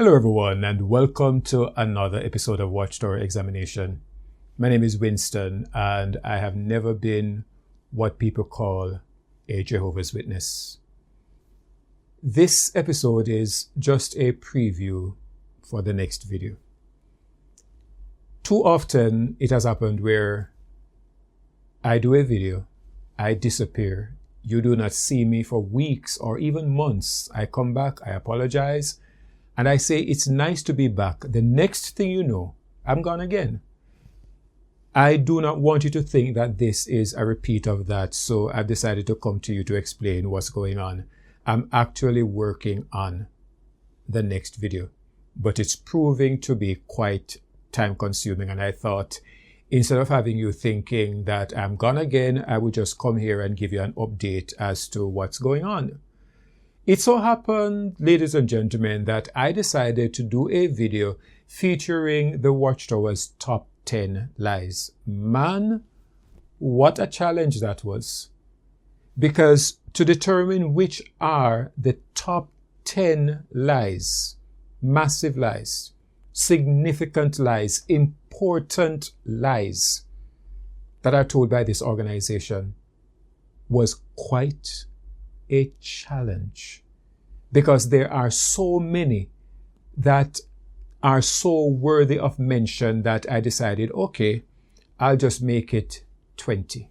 Hello everyone, and welcome to another episode of Watchtower Examination. My name is Winston, and I have never been what people call a Jehovah's Witness. This episode is just a preview for the next video. Too often it has happened where I do a video, I disappear, you do not see me for weeks or even months. I come back, I apologize, and I say it's nice to be back. The next thing you know, I'm gone again. I do not want you to think that this is a repeat of that, so I've decided to come to you to explain what's going on. I'm actually working on the next video, but it's proving to be quite time consuming, and I thought instead of having you thinking that I'm gone again, I would just come here and give you an update as to what's going on. It so happened, ladies and gentlemen, that I decided to do a video featuring the Watchtower's top 10 lies. Man, what a challenge that was. Because to determine which are the top 10 lies, massive lies, significant lies, important lies that are told by this organization was quite a challenge, because there are so many that are so worthy of mention that I decided, okay, I'll just make it 20.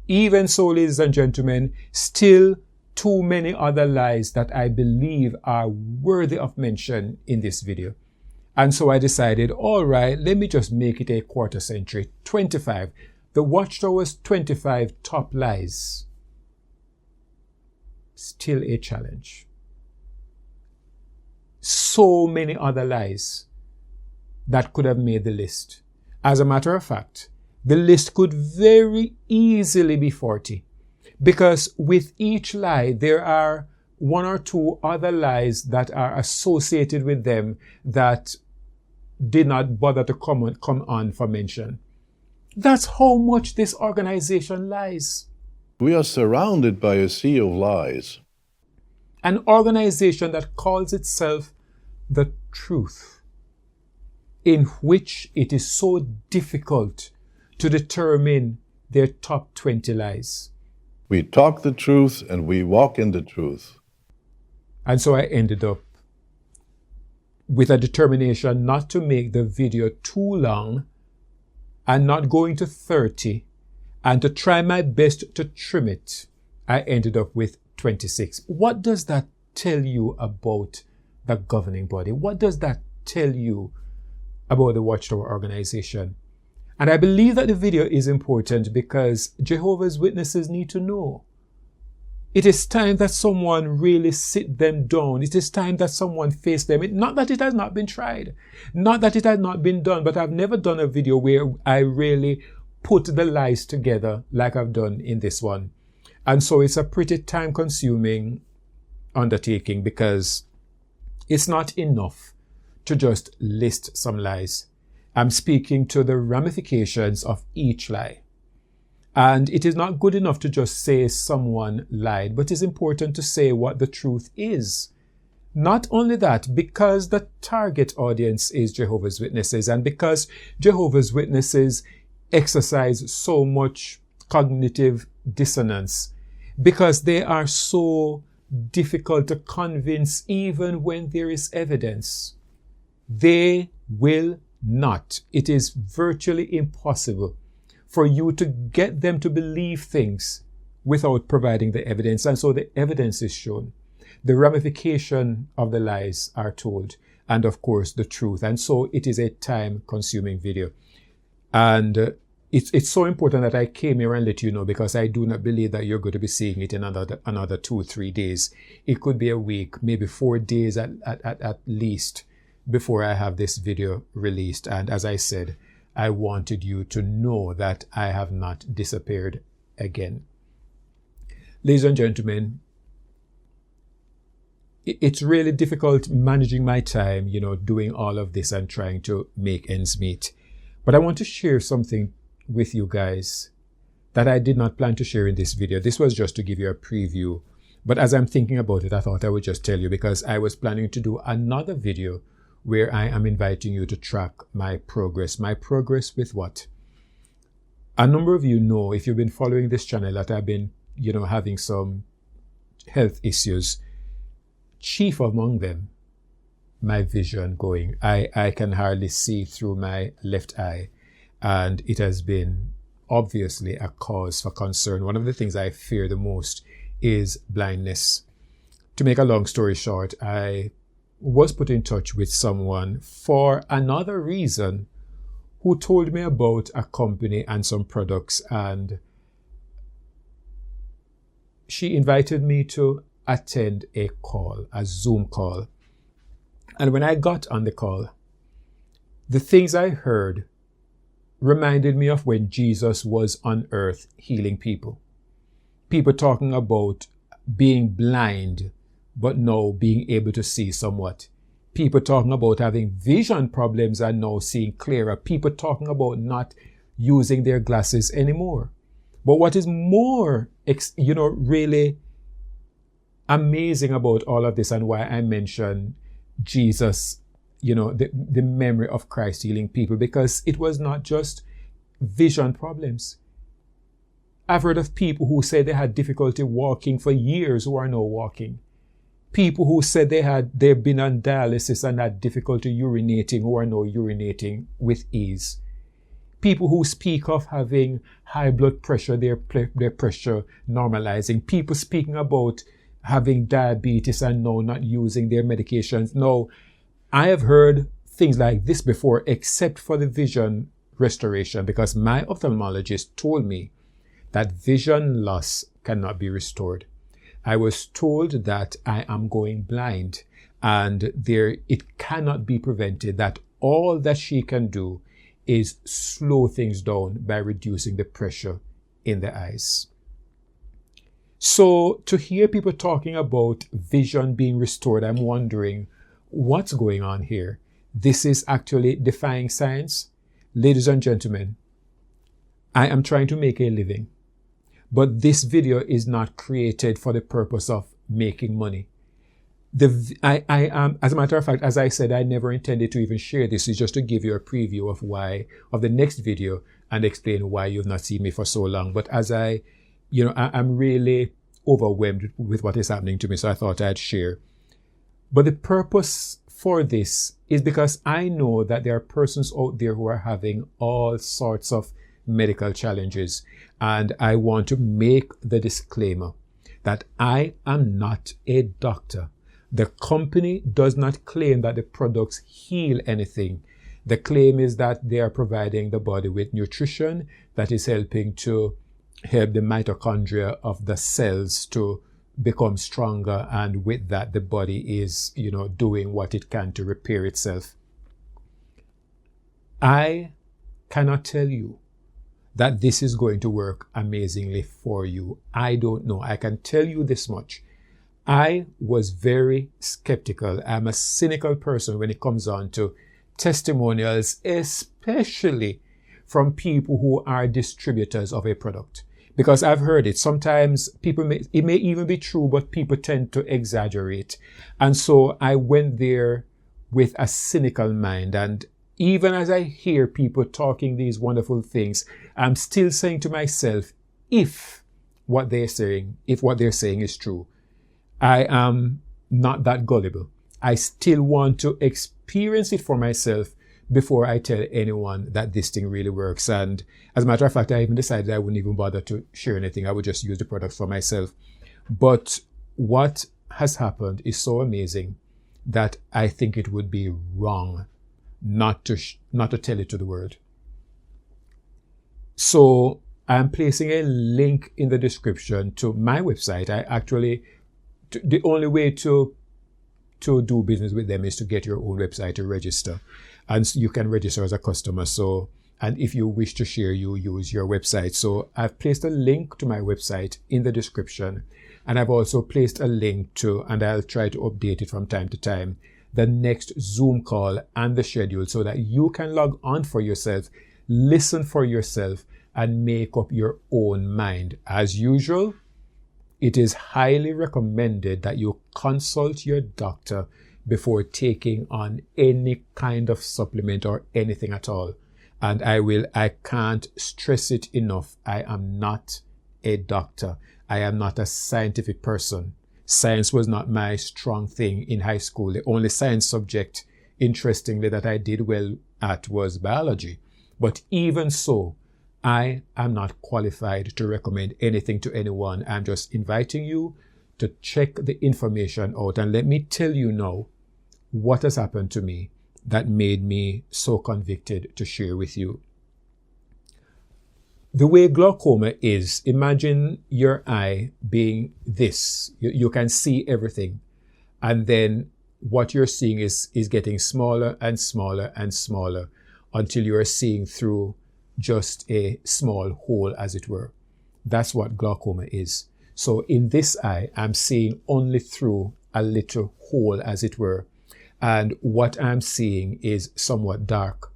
Even so, ladies and gentlemen, still too many other lies that I believe are worthy of mention in this video. And so I decided, all right, let me just make it a quarter century, 25. The Watchtower's 25 top lies. Still a challenge. So many other lies that could have made the list. As a matter of fact, the list could very easily be 40, because with each lie, there are one or two other lies that are associated with them that did not bother to come on for mention. That's how much this organization lies. We are surrounded by a sea of lies. An organization that calls itself the truth, in which it is so difficult to determine their top 20 lies. We talk the truth and we walk in the truth. And so I ended up with a determination not to make the video too long and not going to 30, and to try my best to trim it. I ended up with 26. What does that tell you about the governing body? What does that tell you about the Watchtower organization? And I believe that the video is important because Jehovah's Witnesses need to know. It is time that someone really sit them down. It is time that someone face them. Not that it has not been tried. Not that it has not been done. But I've never done a video where I really put the lies together like I've done in this one. And so it's a pretty time-consuming undertaking, because it's not enough to just list some lies. I'm speaking to the ramifications of each lie. And it is not good enough to just say someone lied, but it's important to say what the truth is. Not only that, because the target audience is Jehovah's Witnesses, and because Jehovah's Witnesses exercise so much cognitive dissonance, because they are so difficult to convince even when there is evidence. They will not. It is virtually impossible for you to get them to believe things without providing the evidence. And so the evidence is shown. The ramification of the lies are told, and of course the truth. And so it is a time-consuming video. And it's so important that I came here and let you know, because I do not believe that you're going to be seeing it in another 2-3 days. It could be a week, maybe 4 days at least, before I have this video released. And as I said, I wanted you to know that I have not disappeared again. Ladies and gentlemen, it's really difficult managing my time, doing all of this and trying to make ends meet. But I want to share something with you guys that I did not plan to share in this video. This was just to give you a preview, But as I'm thinking about it, I thought I would just tell you, because I was planning to do another video where I am inviting you to track my progress. My progress with what? A number of you know, if you've been following this channel, that I've been, having some health issues. Chief among them, my vision going. I can hardly see through my left eye, and it has been obviously a cause for concern. One of the things I fear the most is blindness. To make a long story short, I was put in touch with someone for another reason who told me about a company and some products, and she invited me to attend a call, a Zoom call. And when I got on the call, the things I heard reminded me of when Jesus was on earth healing people. People talking about being blind, but now being able to see somewhat. People talking about having vision problems and now seeing clearer. People talking about not using their glasses anymore. But what is more, really amazing about all of this, and why I mention Jesus, the memory of Christ healing people, because it was not just vision problems. I've heard of people who said they had difficulty walking for years who are now walking. People who said they've been on dialysis and had difficulty urinating who are now urinating with ease. People who speak of having high blood pressure, their pressure normalizing. People speaking about having diabetes and now not using their medications. Now, I have heard things like this before, except for the vision restoration, because my ophthalmologist told me that vision loss cannot be restored. I was told that I am going blind and it cannot be prevented, that all that she can do is slow things down by reducing the pressure in the eyes. So to hear people talking about vision being restored, I'm wondering what's going on here. This is actually defying science. Ladies and gentlemen, I am trying to make a living, but this video is not created for the purpose of making money. I am, as a matter of fact, as I said, I never intended to even share this. It's just to give you a preview of the next video and explain why you've not seen me for so long. But as I'm really overwhelmed with what is happening to me, so I thought I'd share. But the purpose for this is because I know that there are persons out there who are having all sorts of medical challenges, and I want to make the disclaimer that I am not a doctor. The company does not claim that the products heal anything. The claim is that they are providing the body with nutrition that is helping to help the mitochondria of the cells to become stronger, and with that the body is, doing what it can to repair itself. I cannot tell you that this is going to work amazingly for you. I don't know. I can tell you this much. I was very skeptical. I'm a cynical person when it comes on to testimonials, especially from people who are distributors of a product. Because I've heard it. Sometimes it may even be true, but people tend to exaggerate. And so I went there with a cynical mind. And even as I hear people talking these wonderful things, I'm still saying to myself, if what they're saying is true, I am not that gullible. I still want to experience it for myself before I tell anyone that this thing really works. And as a matter of fact, I even decided I wouldn't even bother to share anything. I would just use the product for myself. But what has happened is so amazing that I think it would be wrong not to tell it to the world. So I'm placing a link in the description to my website. The only way to do business with them is to get your own website to register. And you can register as a customer. And if you wish to share, you use your website. So I've placed a link to my website in the description. And I've also placed a link to, and I'll try to update it from time to time, the next Zoom call and the schedule, so that you can log on for yourself, listen for yourself, and make up your own mind. As usual, it is highly recommended that you consult your doctor before taking on any kind of supplement or anything at all. And I can't stress it enough. I am not a doctor. I am not a scientific person. Science was not my strong thing in high school. The only science subject, interestingly, that I did well at was biology. But even so, I am not qualified to recommend anything to anyone. I'm just inviting you to check the information out. And let me tell you now what has happened to me that made me so convicted to share with you. The way glaucoma is, imagine your eye being this. You can see everything. And then what you're seeing is getting smaller and smaller and smaller until you're seeing through just a small hole, as it were. That's what glaucoma is. So in this eye, I'm seeing only through a little hole, as it were. And what I'm seeing is somewhat dark.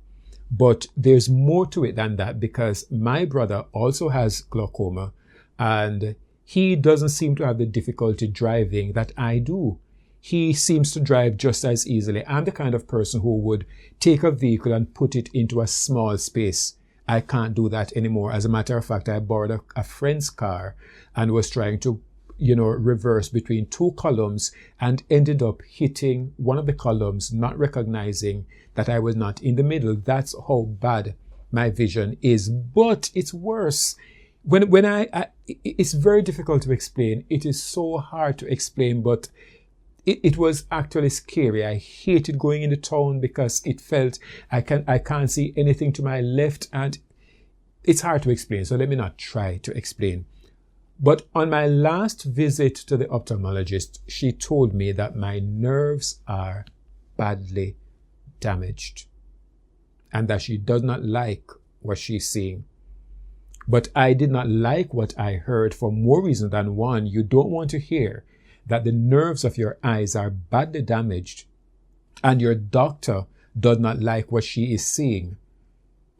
But there's more to it than that, because my brother also has glaucoma and he doesn't seem to have the difficulty driving that I do. He seems to drive just as easily. I'm the kind of person who would take a vehicle and put it into a small space. I can't do that anymore. As a matter of fact, I borrowed a friend's car and was trying to, reverse between two columns and ended up hitting one of the columns, not recognizing that I was not in the middle. That's how bad my vision is. But it's worse. When it's very difficult to explain. It is so hard to explain, but it was actually scary. I hated going into town because it felt I can't see anything to my left, and it's hard to explain. So let me not try to explain. But on my last visit to the ophthalmologist, she told me that my nerves are badly damaged and that she does not like what she's seeing. But I did not like what I heard for more reasons than one. You don't want to hear that the nerves of your eyes are badly damaged and your doctor does not like what she is seeing,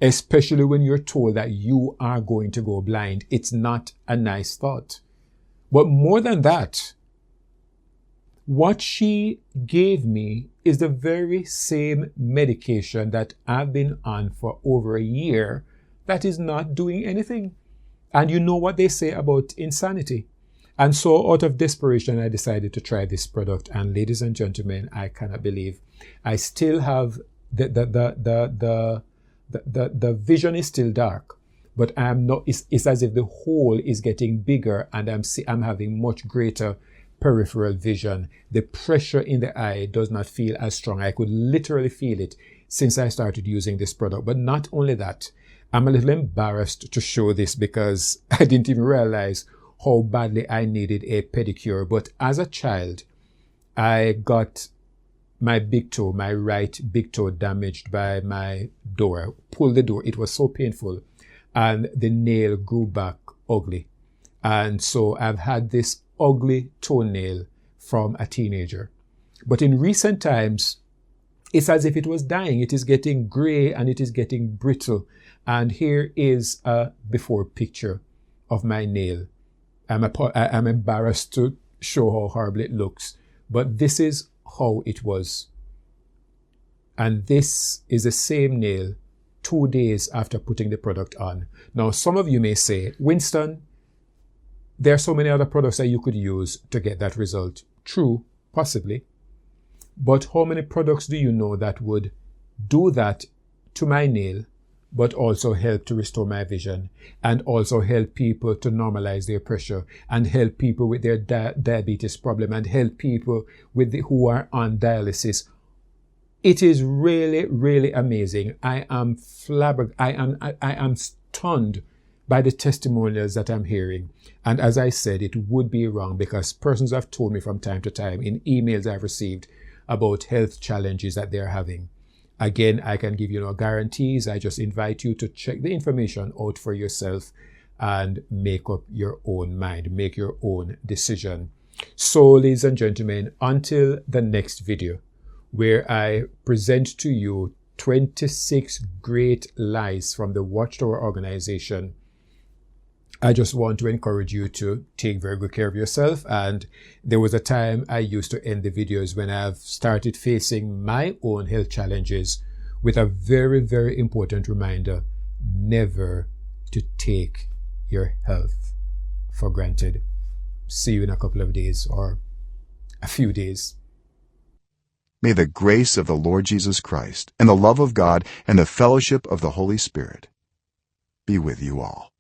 especially when you're told that you are going to go blind. It's not a nice thought. But more than that, what she gave me is the very same medication that I've been on for over a year that is not doing anything. And you know what they say about insanity. And so out of desperation, I decided to try this product. And ladies and gentlemen, I cannot believe I still have the vision is still dark, but I'm not. It's as if the hole is getting bigger, and I'm having much greater peripheral vision. The pressure in the eye does not feel as strong. I could literally feel it since I started using this product. But not only that, I'm a little embarrassed to show this because I didn't even realize how badly I needed a pedicure. But as a child, I got my big toe, my right big toe, damaged by my door. I pulled the door. It was so painful. And the nail grew back ugly. And so I've had this ugly toenail from a teenager. But in recent times, it's as if it was dying. It is getting gray and it is getting brittle. And here is a before picture of my nail. I'm embarrassed to show how horrible it looks. But this is how it was. And this is the same nail 2 days after putting the product on. Now, some of you may say, Winston, there are so many other products that you could use to get that result. True, possibly. But how many products do you know that would do that to my nail, but also help to restore my vision, and also help people to normalize their pressure, and help people with their diabetes problem, and help people with who are on dialysis? It is really, really amazing. I am stunned by the testimonials that I'm hearing. And as I said, it would be wrong because persons have told me from time to time in emails I've received about health challenges that they're having. Again, I can give you no guarantees. I just invite you to check the information out for yourself and make up your own mind, make your own decision. So, ladies and gentlemen, until the next video, where I present to you 26 great lies from the Watchtower organization I just want to encourage you to take very good care of yourself. And there was a time I used to end the videos when I've started facing my own health challenges with a very, very important reminder: never to take your health for granted. See you in a couple of days or a few days. May the grace of the Lord Jesus Christ and the love of God and the fellowship of the Holy Spirit be with you all.